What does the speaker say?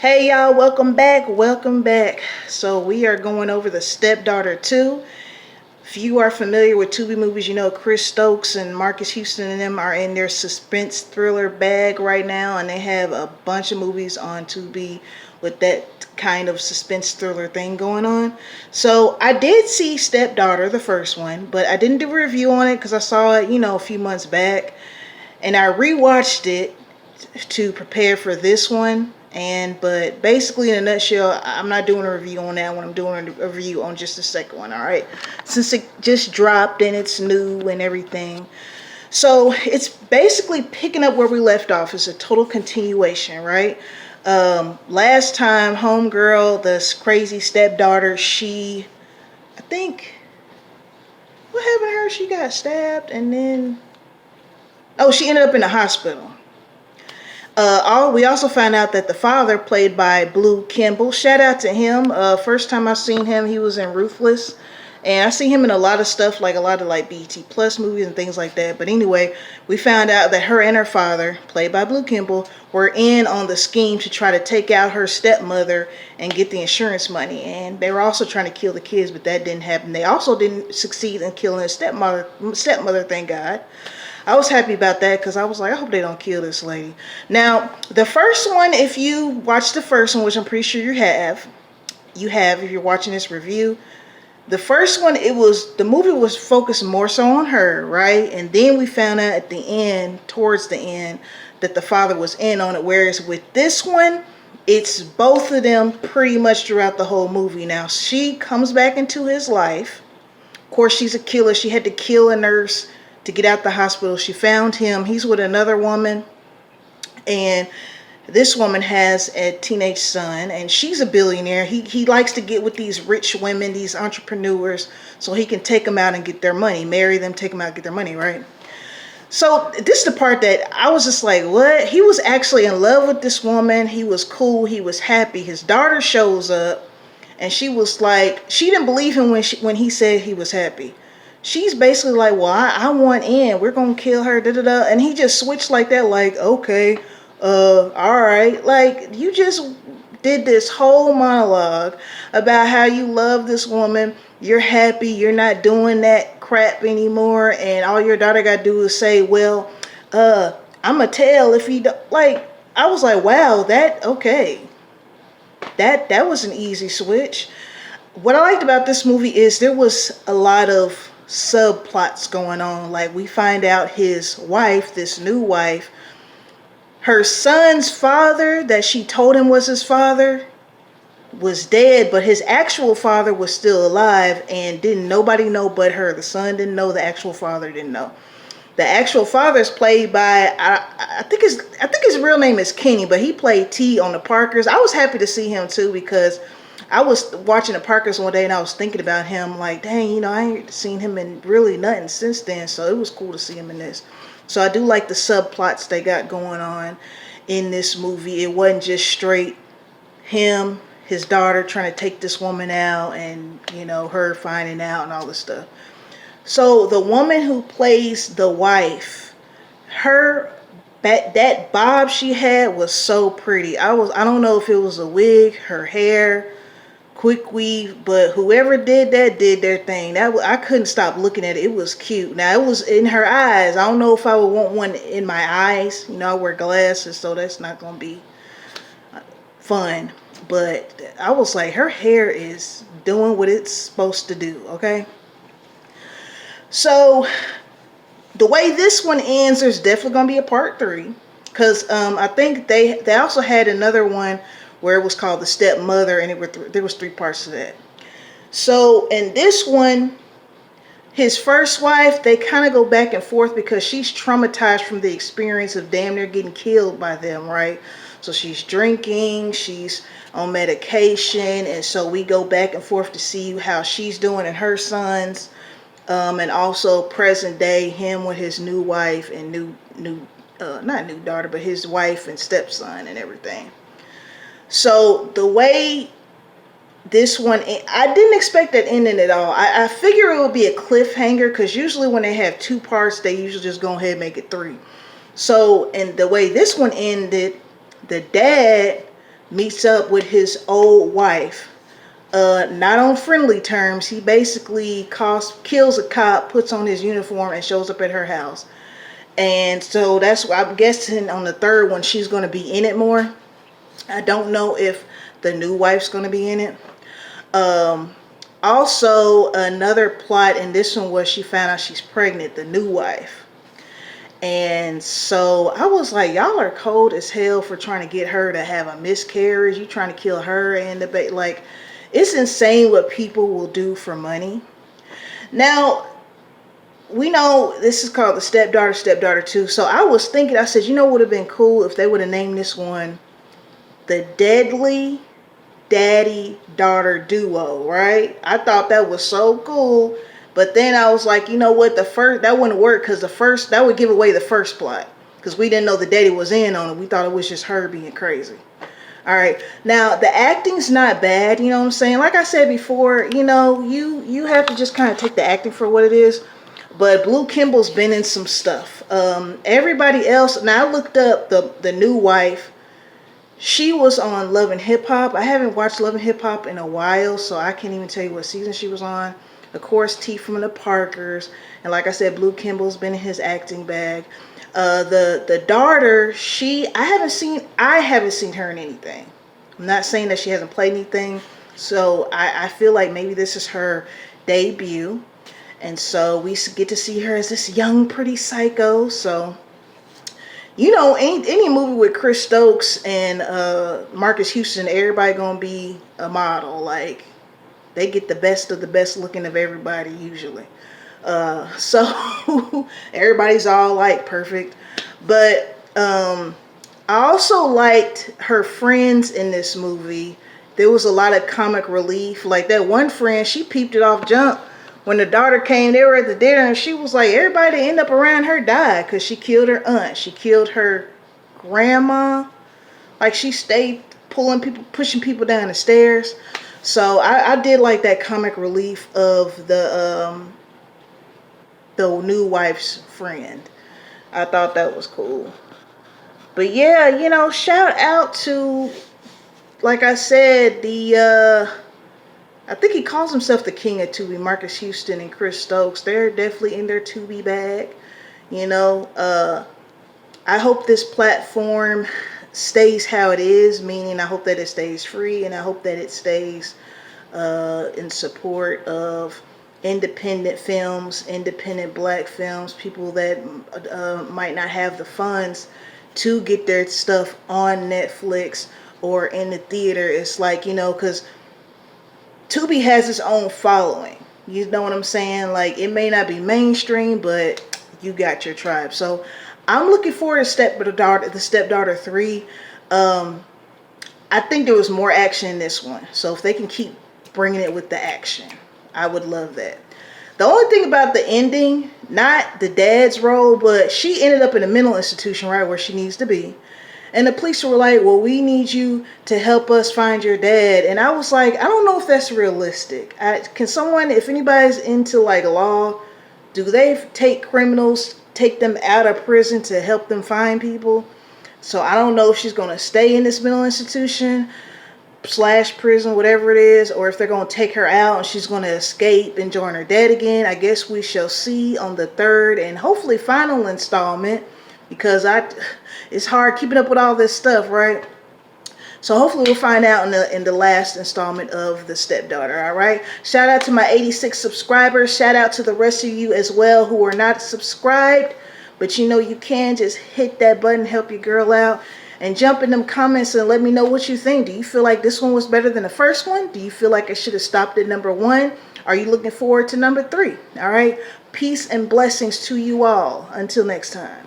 Hey y'all, welcome back. Welcome back. So we are going over the Stepdaughter 2. If you are familiar with Tubi movies, you know Chris Stokes and Marcus Houston and them are in their suspense thriller bag right now, and they have a bunch of movies on Tubi with that kind of suspense thriller thing going on. So I did see Stepdaughter, the first one, but I didn't do a review on it because I saw it, a few months back, and I rewatched it to prepare for this one. But basically, in a nutshell, I'm not doing a review on that one. I'm doing a review on just the second one. All right, since it just dropped and it's new and everything. So it's basically picking up where we left off. It's a total continuation, right? Last time, homegirl, this crazy stepdaughter, I think, what happened to her? She got stabbed and then, oh, she ended up in the hospital. We also found out that the father, played by Blue Kimball, shout out to him. First time I seen him, he was in Ruthless, and I see him in a lot of stuff, like a lot of BET Plus movies and things like that. But anyway, we found out that her and her father, played by Blue Kimball, were in on the scheme to try to take out her stepmother and get the insurance money. And they were also trying to kill the kids, but that didn't happen. They also didn't succeed in killing the stepmother, thank God. I was happy about that because I was like, I hope they don't kill this lady. Now, the first one, if you watched the first one, which I'm pretty sure you have if you're watching this review, the first one, the movie was focused more so on her, right? And then we found out at the end, towards the end, that the father was in on it. Whereas with this one, it's both of them pretty much throughout the whole movie. Now, she comes back into his life. Of course, she's a killer. She had to kill a nurse to get out the hospital. She found him. He's with another woman, and this woman has a teenage son, and she's a billionaire. He likes to get with these rich women, these entrepreneurs, so he can take them out and get their money, marry them, take them out and get their money, right? So this is the part that I was just like, what? He was actually in love with this woman. He was cool. He was happy. His daughter shows up, and she was like, she didn't believe him when he said he was happy. She's basically like, well, I want in. We're going to kill her, da-da-da. And he just switched like that, like, okay, all right. Like, you just did this whole monologue about how you love this woman. You're happy. You're not doing that crap anymore. And all your daughter got to do is say, well, I'm going to tell if he, like, I was like, wow, okay. That was an easy switch. What I liked about this movie is there was a lot of subplots going on. Like, we find out his wife, this new wife, her son's father that she told him was his father was dead, but his actual father was still alive, and nobody know but her. The son didn't know, the actual father didn't know. The actual father is played by, I think his real name is Kenny, but he played T on the Parkers. I was happy to see him too, because I was watching the Parkers one day and I was thinking about him, like, dang, I ain't seen him in really nothing since then, so it was cool to see him in this. So I do like the subplots they got going on in this movie. It wasn't just straight him, his daughter trying to take this woman out, and, her finding out and all this stuff. So the woman who plays the wife, that bob she had was so pretty. I don't know if it was a wig, her hair, quick weave, but whoever did that did their thing. I couldn't stop looking at it. It was cute. Now, it was in her eyes. I don't know if I would want one in my eyes. I wear glasses, so that's not going to be fun. But I was like, her hair is doing what it's supposed to do, okay? So the way this one ends, there's definitely going to be a part 3. Because I think they also had another one where it was called The Stepmother, and there was 3 parts to that. So in this one, his first wife, they kind of go back and forth because she's traumatized from the experience of damn near getting killed by them, right? So she's drinking, she's on medication, and so we go back and forth to see how she's doing and her sons, and also present day, him with his new wife and not new daughter, but his wife and stepson and everything. So the way this one, I didn't expect that ending at all. I figure it would be a cliffhanger, because usually when they have 2 parts, they usually just go ahead and make it 3. So, and the way this one ended, the dad meets up with his old wife. Not on friendly terms. He basically kills a cop, puts on his uniform, and shows up at her house. And so that's why I'm guessing on the third one she's going to be in it more. I don't know if the new wife's going to be in it. Also, another plot in this one was she found out she's pregnant, the new wife. And so I was like, y'all are cold as hell for trying to get her to have a miscarriage. You trying to kill her and the baby. Like, it's insane what people will do for money. Now, we know this is called the Stepdaughter, Stepdaughter 2. So I was thinking, I said, you know what would have been cool if they would have named this one the Deadly Daddy-Daughter Duo, right? I thought that was so cool. But then I was like, you know what, that wouldn't work because that would give away the first plot. Because we didn't know the daddy was in on it. We thought it was just her being crazy. All right. Now, the acting's not bad, you know what I'm saying? Like I said before, you know, you have to just kind of take the acting for what it is. But Blue Kimball's been in some stuff. Everybody else, now I looked up the new wife. She was on Love and Hip Hop. I haven't watched Love and Hip Hop in a while, so I can't even tell you what season she was on. Of course, T from the Parkers. And like I said, Blue Kimball's been in his acting bag. The daughter, I haven't seen her in anything. I'm not saying that she hasn't played anything. So I feel like maybe this is her debut. And so we get to see her as this young, pretty psycho. So, you know, any movie with Chris Stokes and Marcus Houston, everybody gonna be a model. Like, they get the best of the best looking of everybody usually. So everybody's all like perfect. But I also liked her friends in this movie. There was a lot of comic relief. Like that one friend, she peeped it off jump. When the daughter came, they were at the dinner and she was like, everybody that ended up around her died because she killed her aunt. She killed her grandma. Like she stayed pushing people down the stairs. So I did like that comic relief of the new wife's friend. I thought that was cool. But yeah, you know, shout out to, like I said, I think he calls himself the king of Tubi, Marcus Houston and Chris Stokes. They're definitely in their Tubi bag. You know, I hope this platform stays how it is, meaning I hope that it stays free and I hope that it stays in support of independent films, independent black films, people that might not have the funds to get their stuff on Netflix or in the theater. It's like, you know, because Tubi has its own following. You know what I'm saying? Like, it may not be mainstream, but you got your tribe. So I'm looking forward to the Stepdaughter 3. I think there was more action in this one. So if they can keep bringing it with the action, I would love that. The only thing about the ending, not the dad's role, but she ended up in a mental institution, right, where she needs to be. And the police were like, well, we need you to help us find your dad. And I was like, I don't know if that's realistic. Can someone, if anybody's into like law, do they take criminals, take them out of prison to help them find people? So I don't know if she's going to stay in this mental institution / prison, whatever it is, or if they're going to take her out and she's going to escape and join her dad again. I guess we shall see on the third and hopefully final installment, because it's hard keeping up with all this stuff, right? So hopefully we'll find out in the last installment of The Stepdaughter, all right? Shout out to my 86 subscribers. Shout out to the rest of you as well who are not subscribed. But you know, you can just hit that button, help your girl out, and jump in them comments and let me know what you think. Do you feel like this one was better than the first one? Do you feel like it should have stopped at number 1? Are you looking forward to number 3? All right? Peace and blessings to you all. Until next time.